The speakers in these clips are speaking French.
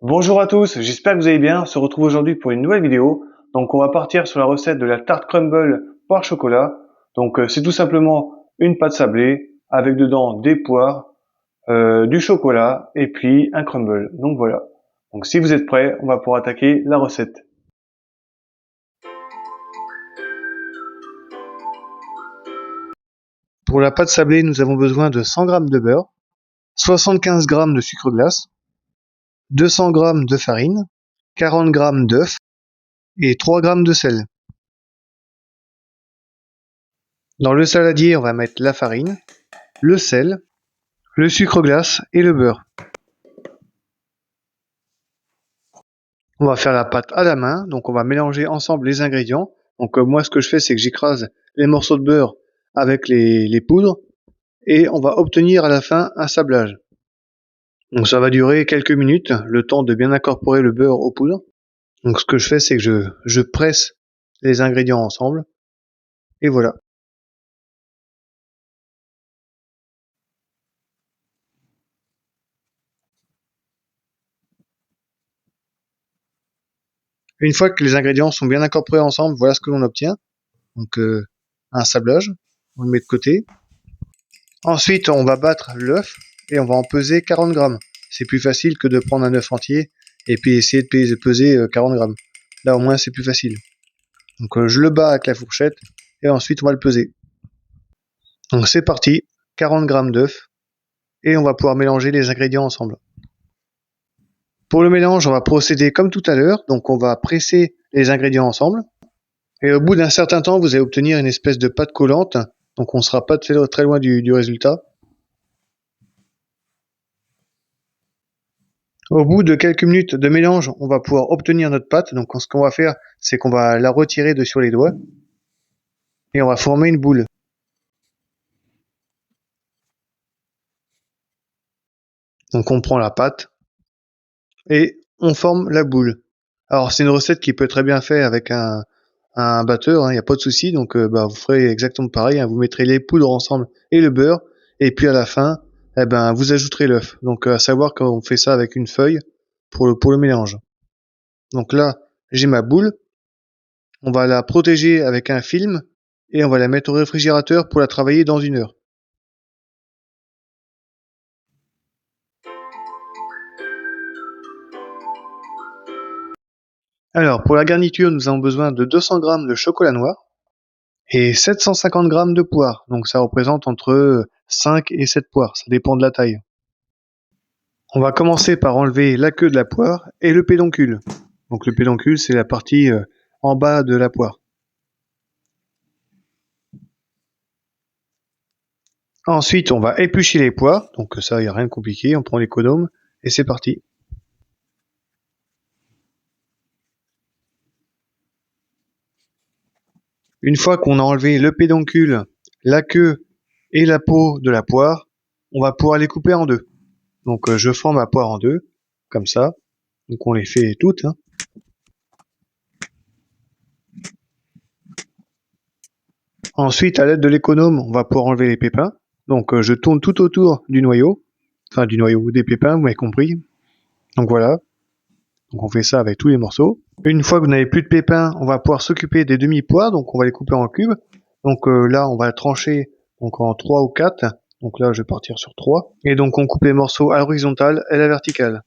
Bonjour à tous, j'espère que vous allez bien. On se retrouve aujourd'hui pour une nouvelle vidéo. Donc on va partir sur la recette de la tarte crumble poire chocolat. Donc c'est tout simplement une pâte sablée avec dedans des poires, du chocolat et puis un crumble. Donc voilà. Donc si vous êtes prêts, on va pouvoir attaquer la recette. Pour la pâte sablée, nous avons besoin de 100 g de beurre, 75 g de sucre glace, 200 g de farine, 40 g d'œufs et 3 g de sel. Dans le saladier, on va mettre la farine, le sel, le sucre glace et le beurre. On va faire la pâte à la main, donc on va mélanger ensemble les ingrédients. Donc moi ce que je fais c'est que j'écrase les morceaux de beurre avec les poudres et on va obtenir à la fin un sablage. Donc ça va durer quelques minutes, le temps de bien incorporer le beurre aux poudres. Donc ce que je fais c'est que je presse les ingrédients ensemble et voilà. Une fois que les ingrédients sont bien incorporés ensemble, voilà ce que l'on obtient. Donc un sablage, on le met de côté. Ensuite, on va battre l'œuf et on va en peser 40 grammes. C'est plus facile que de prendre un œuf entier et puis essayer de peser 40 grammes. Là, au moins, c'est plus facile. Donc, je le bats avec la fourchette et ensuite, on va le peser. Donc, c'est parti. 40 grammes d'œuf et on va pouvoir mélanger les ingrédients ensemble. Pour le mélange, on va procéder comme tout à l'heure. Donc, on va presser les ingrédients ensemble. Et au bout d'un certain temps, vous allez obtenir une espèce de pâte collante. Donc, on ne sera pas très loin du résultat. Au bout de quelques minutes de mélange, on va pouvoir obtenir notre pâte. Donc ce qu'on va faire, c'est qu'on va la retirer de sur les doigts et on va former une boule. Donc on prend la pâte et on forme la boule. Alors c'est une recette qui peut très bien faire avec un batteur, il n'y a pas de souci. Donc vous ferez exactement pareil, vous mettrez les poudres ensemble et le beurre et puis à la fin, vous ajouterez l'œuf. Donc à savoir qu'on fait ça avec une feuille pour le mélange. Donc là, j'ai ma boule. On va la protéger avec un film et on va la mettre au réfrigérateur pour la travailler dans 1 heure. Alors, pour la garniture, nous avons besoin de 200 g de chocolat noir et 750 g de poire. Donc ça représente entre 5 et 7 poires, ça dépend de la taille. On va commencer par enlever la queue de la poire et le pédoncule. Donc le pédoncule, c'est la partie en bas de la poire. Ensuite, on va éplucher les poires. Donc ça, il n'y a rien de compliqué, on prend l'économe et c'est parti. Une fois qu'on a enlevé le pédoncule, la queue et la peau de la poire, on va pouvoir les couper en deux. Donc je forme ma poire en deux, comme ça. Donc on les fait toutes. Ensuite, à l'aide de l'économe, on va pouvoir enlever les pépins. Donc je tourne tout autour du noyau. Enfin du noyau, des pépins, vous m'avez compris. Donc voilà. Donc on fait ça avec tous les morceaux. Une fois que vous n'avez plus de pépins, on va pouvoir s'occuper des demi-poires. Donc on va les couper en cubes. Donc là, on va trancher donc en 3 ou 4. Donc là, je vais partir sur 3. Et donc on coupe les morceaux à l'horizontale et à la verticale.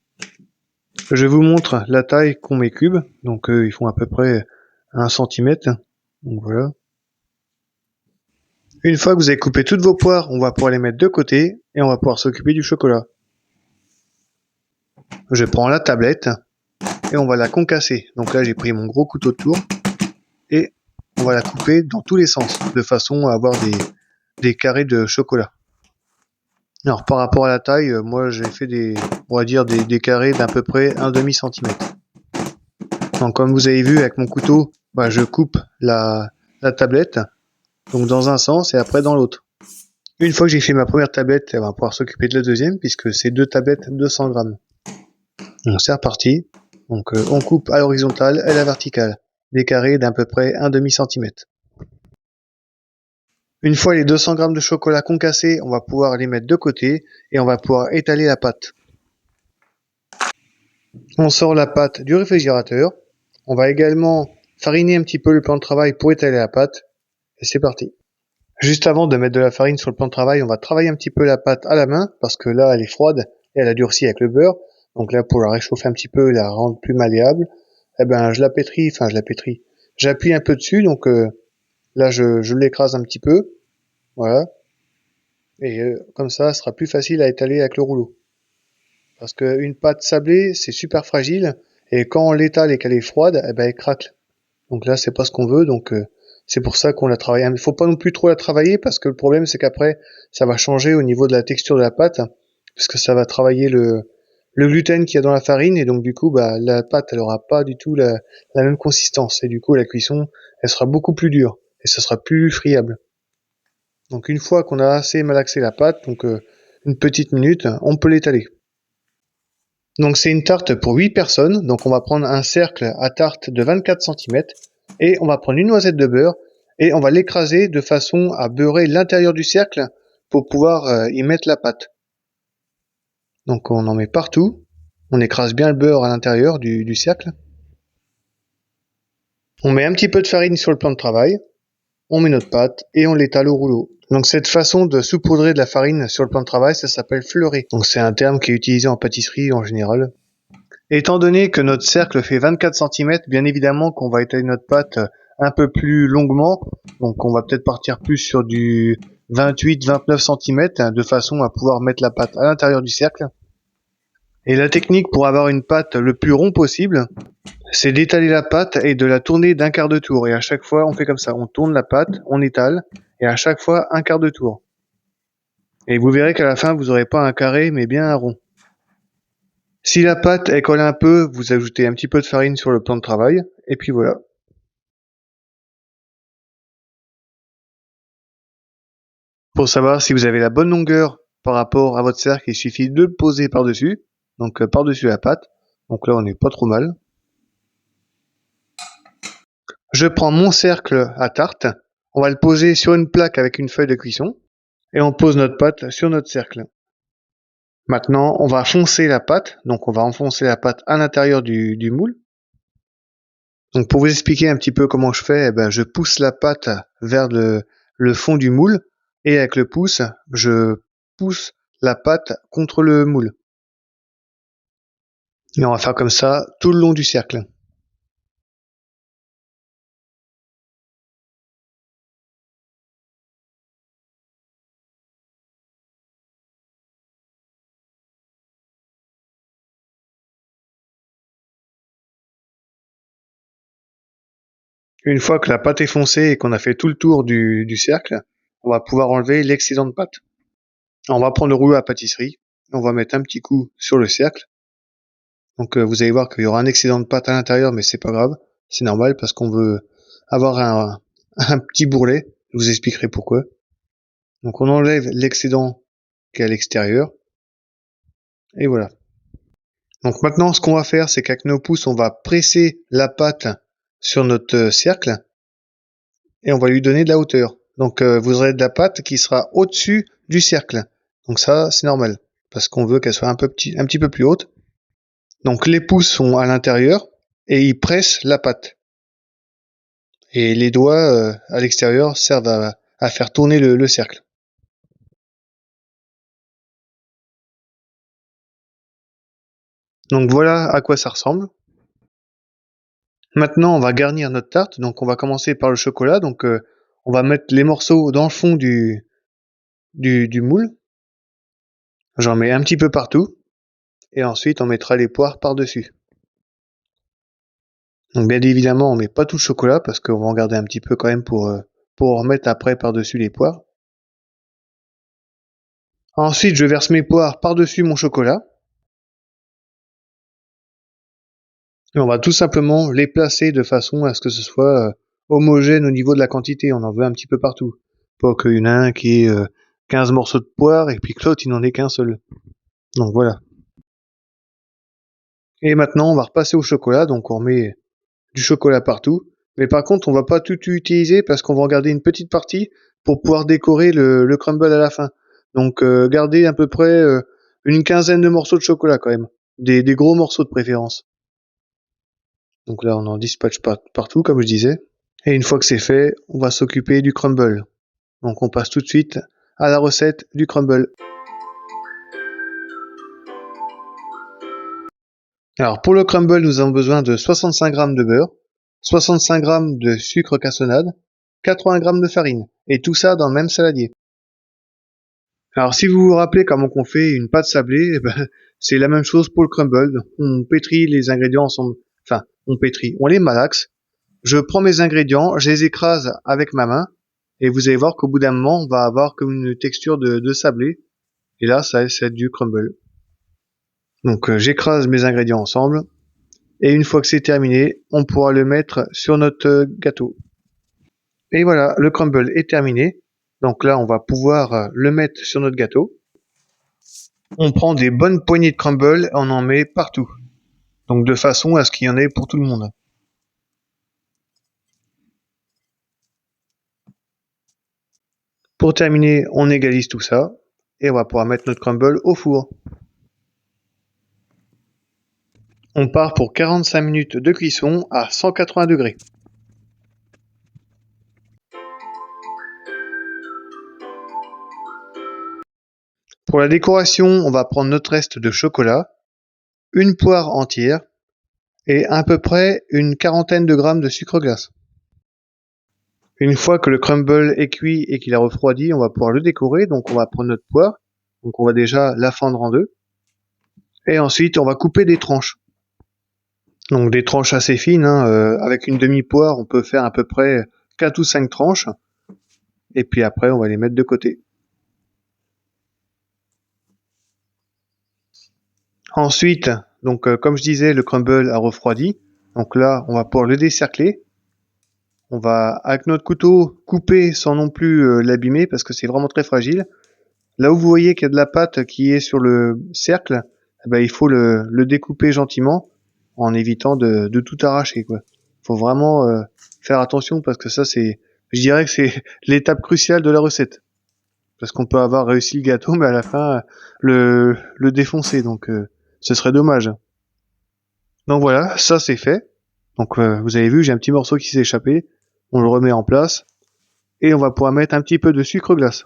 Je vous montre la taille qu'ont mes cubes. Donc ils font à peu près 1 cm. Donc voilà. Une fois que vous avez coupé toutes vos poires, on va pouvoir les mettre de côté et on va pouvoir s'occuper du chocolat. Je prends la tablette et on va la concasser. Donc là, j'ai pris mon gros couteau de tour et on va la couper dans tous les sens de façon à avoir des carrés de chocolat. Alors par rapport à la taille, moi j'ai fait on va dire des carrés d'à peu près 1/2 centimètre. Donc comme vous avez vu avec mon couteau, je coupe la tablette, donc dans un sens et après dans l'autre. Une fois que j'ai fait ma première tablette, elle va pouvoir s'occuper de la deuxième puisque c'est 2 tablettes de 100 grammes. Donc c'est reparti. Donc on coupe à l'horizontale et à la verticale, des carrés d'à peu près 1/2 centimètre. Une fois les 200 grammes de chocolat concassés, on va pouvoir les mettre de côté et on va pouvoir étaler la pâte. On sort la pâte du réfrigérateur. On va également fariner un petit peu le plan de travail pour étaler la pâte. Et c'est parti. Juste avant de mettre de la farine sur le plan de travail, on va travailler un petit peu la pâte à la main parce que là elle est froide et elle a durci avec le beurre. Donc là pour la réchauffer un petit peu et la rendre plus malléable, eh ben je la pétris, J'appuie un peu dessus, donc là je l'écrase un petit peu, voilà. Et comme ça, ce sera plus facile à étaler avec le rouleau. Parce qu'une pâte sablée, c'est super fragile et quand on l'étale et qu'elle est froide, eh ben elle craque. Donc là c'est pas ce qu'on veut, donc c'est pour ça qu'on la travaille. Mais il faut pas non plus trop la travailler parce que le problème c'est qu'après ça va changer au niveau de la texture de la pâte, puisque ça va travailler le gluten qu'il y a dans la farine et donc du coup bah la pâte elle aura pas du tout la même consistance et du coup la cuisson elle sera beaucoup plus dure et ça sera plus friable. Donc une fois qu'on a assez malaxé la pâte, donc une petite minute, on peut l'étaler. Donc c'est une tarte pour 8 personnes, donc on va prendre un cercle à tarte de 24 cm et on va prendre une noisette de beurre et on va l'écraser de façon à beurrer l'intérieur du cercle pour pouvoir y mettre la pâte. Donc on en met partout, on écrase bien le beurre à l'intérieur du cercle. On met un petit peu de farine sur le plan de travail, on met notre pâte et on l'étale au rouleau. Donc cette façon de saupoudrer de la farine sur le plan de travail, ça s'appelle fleurer. Donc c'est un terme qui est utilisé en pâtisserie en général. Étant donné que notre cercle fait 24 cm, bien évidemment qu'on va étaler notre pâte un peu plus longuement. Donc on va peut-être partir plus sur du 28-29 cm de façon à pouvoir mettre la pâte à l'intérieur du cercle. Et la technique pour avoir une pâte le plus rond possible, c'est d'étaler la pâte et de la tourner d'un quart de tour. Et à chaque fois, on fait comme ça. On tourne la pâte, on étale, et à chaque fois, un quart de tour. Et vous verrez qu'à la fin, vous n'aurez pas un carré, mais bien un rond. Si la pâte elle colle un peu, vous ajoutez un petit peu de farine sur le plan de travail, et puis voilà. Pour savoir si vous avez la bonne longueur par rapport à votre cercle, il suffit de le poser par-dessus, donc par-dessus la pâte. Donc là, on n'est pas trop mal. Je prends mon cercle à tarte, on va le poser sur une plaque avec une feuille de cuisson, et on pose notre pâte sur notre cercle. Maintenant, on va foncer la pâte, donc on va enfoncer la pâte à l'intérieur du moule. Donc pour vous expliquer un petit peu comment je fais, eh ben, je pousse la pâte vers le fond du moule, et avec le pouce, je pousse la pâte contre le moule. Et on va faire comme ça tout le long du cercle. Une fois que la pâte est foncée et qu'on a fait tout le tour du cercle, on va pouvoir enlever l'excédent de pâte. On va prendre le rouleau à pâtisserie, on va mettre un petit coup sur le cercle. Donc vous allez voir qu'il y aura un excédent de pâte à l'intérieur, mais c'est pas grave, c'est normal parce qu'on veut avoir un petit bourrelet. Je vous expliquerai pourquoi. Donc on enlève l'excédent qui est à l'extérieur, et voilà. Donc maintenant, ce qu'on va faire, c'est qu'avec nos pouces, on va presser la pâte sur notre cercle et on va lui donner de la hauteur. Donc vous aurez de la pâte qui sera au-dessus du cercle. Donc ça, c'est normal parce qu'on veut qu'elle soit un petit peu plus haute. Donc les pouces sont à l'intérieur et ils pressent la pâte. Et les doigts à l'extérieur servent à faire tourner le cercle. Donc voilà à quoi ça ressemble. Maintenant, on va garnir notre tarte. Donc on va commencer par le chocolat. Donc on va mettre les morceaux dans le fond du moule. J'en mets un petit peu partout. Et ensuite, on mettra les poires par-dessus. Donc bien évidemment, on met pas tout le chocolat parce qu'on va en garder un petit peu quand même pour en remettre après par-dessus les poires. Ensuite, je verse mes poires par-dessus mon chocolat. Et on va tout simplement les placer de façon à ce que ce soit homogène au niveau de la quantité. On en veut un petit peu partout. Pas qu'il y en a un qui ait 15 morceaux de poire et puis que l'autre il n'en ait qu'un seul. Donc voilà. Et maintenant, on va repasser au chocolat. Donc on met du chocolat partout. Mais par contre, on va pas tout utiliser parce qu'on va en garder une petite partie pour pouvoir décorer le crumble à la fin. Donc garder à peu près une quinzaine de morceaux de chocolat quand même. des gros morceaux de préférence. Donc là, on en dispatche partout, comme je disais. Et une fois que c'est fait, on va s'occuper du crumble. Donc on passe tout de suite à la recette du crumble. Alors pour le crumble, nous avons besoin de 65 g de beurre, 65 g de sucre cassonade, 80 g de farine, et tout ça dans le même saladier. Alors si vous vous rappelez comment on fait une pâte sablée, eh ben, c'est la même chose pour le crumble. On pétrit les ingrédients ensemble, enfin on les malaxe. Je prends mes ingrédients, je les écrase avec ma main, et vous allez voir qu'au bout d'un moment, on va avoir comme une texture de sablé, et là ça c'est du crumble. Donc j'écrase mes ingrédients ensemble, et une fois que c'est terminé, on pourra le mettre sur notre gâteau. Et voilà, le crumble est terminé. Donc là, on va pouvoir le mettre sur notre gâteau. On prend des bonnes poignées de crumble et on en met partout. Donc de façon à ce qu'il y en ait pour tout le monde. Pour terminer, on égalise tout ça et on va pouvoir mettre notre crumble au four. On part pour 45 minutes de cuisson à 180 degrés. Pour la décoration, on va prendre notre reste de chocolat, une poire entière et à peu près une quarantaine de grammes de sucre glace. Une fois que le crumble est cuit et qu'il a refroidi, on va pouvoir le décorer. Donc on va prendre notre poire, donc on va déjà la fendre en deux. Et ensuite on va couper des tranches. Donc des tranches assez fines, avec une demi-poire on peut faire à peu près 4 ou 5 tranches. Et puis après on va les mettre de côté. Ensuite, donc comme je disais, le crumble a refroidi. Donc là on va pouvoir le décercler. On va avec notre couteau couper sans non plus l'abîmer parce que c'est vraiment très fragile. Là où vous voyez qu'il y a de la pâte qui est sur le cercle, eh ben, il faut le découper gentiment en évitant de tout arracher, quoi. Faut vraiment faire attention parce que ça c'est, je dirais que c'est l'étape cruciale de la recette. Parce qu'on peut avoir réussi le gâteau mais à la fin le défoncer, donc ce serait dommage. Donc voilà, ça c'est fait. Donc vous avez vu, j'ai un petit morceau qui s'est échappé. On le remet en place et on va pouvoir mettre un petit peu de sucre glace.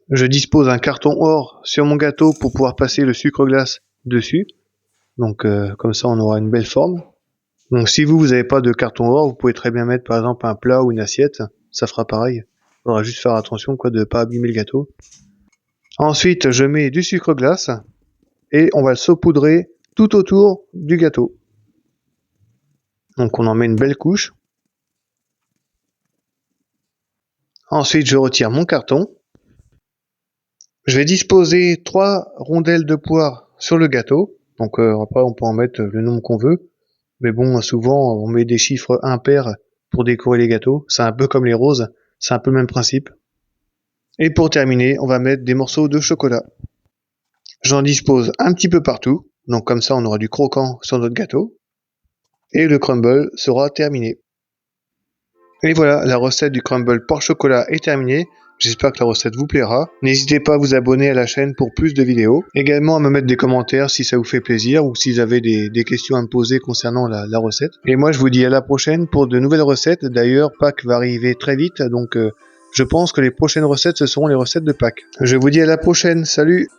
Je dispose d'un carton or sur mon gâteau pour pouvoir passer le sucre glace dessus. Donc comme ça on aura une belle forme. Donc si vous n'avez pas de carton or, vous pouvez très bien mettre par exemple un plat ou une assiette, ça fera pareil. Il faudra juste faire attention de ne pas abîmer le gâteau. Ensuite je mets du sucre glace et on va le saupoudrer tout autour du gâteau. Donc on en met une belle couche. Ensuite je retire mon carton. Je vais disposer 3 rondelles de poire sur le gâteau. Donc après on peut en mettre le nombre qu'on veut. Mais bon, souvent on met des chiffres impairs pour décorer les gâteaux. C'est un peu comme les roses, c'est un peu le même principe. Et pour terminer, on va mettre des morceaux de chocolat. J'en dispose un petit peu partout. Donc comme ça on aura du croquant sur notre gâteau. Et le crumble sera terminé. Et voilà, la recette du crumble porc chocolat est terminée. J'espère que la recette vous plaira. N'hésitez pas à vous abonner à la chaîne pour plus de vidéos. Également à me mettre des commentaires si ça vous fait plaisir ou si vous avez des questions à me poser concernant la recette. Et moi je vous dis à la prochaine pour de nouvelles recettes. D'ailleurs Pâques va arriver très vite, donc je pense que les prochaines recettes ce seront les recettes de Pâques. Je vous dis à la prochaine, salut!